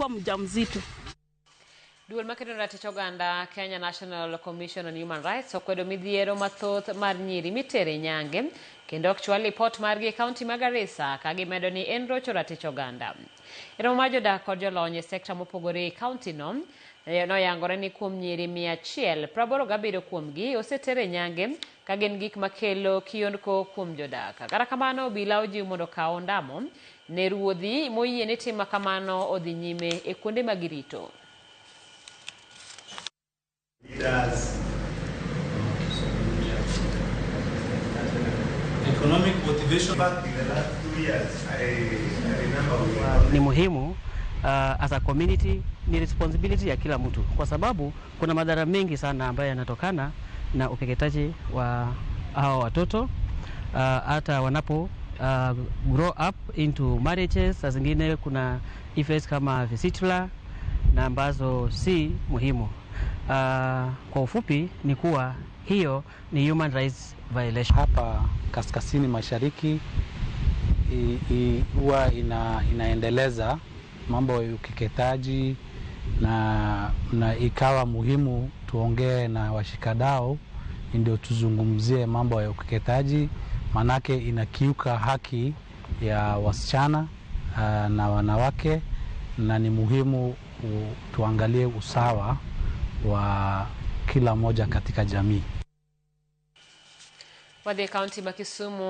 nilikuwa mjamzito. Duol makedo ratich oganda Kenya National Commission on Human Rights okwedo midhiero mathoth mar nyiri mitere nyange kendo ok chwal lipot margi e kaunti ma Garissa ka gimedo ni en rocho ratich oganda. Romo mar jodak kod jolony e sekta mopogore e kaunti no noyangore ni kuom nyiri 187 kuomgi osetere nyange ka gin gik makelo kiondko kuom jodak. Kata kamano obila ojiw mondo kaw ondamo ne ruodhi moyie ni tim kamano odhi nyime e kuonde ma girito. Economic motivation back in the last 2 years, I remember ni muhimu as a community, ni responsibility ya kila mtu kwa sababu kuna madhara mengi sana ambayo yanatokana na ukeketaji wa hao watoto hata wanapo grow up into marriages. Saa zingine kuna effects kama fistula na ambazo si muhimu. Kwa ufupi ni kuwa hiyo ni human rights violation. Hapa kaskazini mashariki huwa inaendeleza mambo ya ukeketaji na ikawa muhimu tuongee na washikadau ndio tuzungumzie mambo ya ukeketaji, manake inakiuka haki ya wasichana na wanawake, na ni muhimu tuangalie usawa wa kila moja katika jamii. Wadhi kaunti ya Kisumu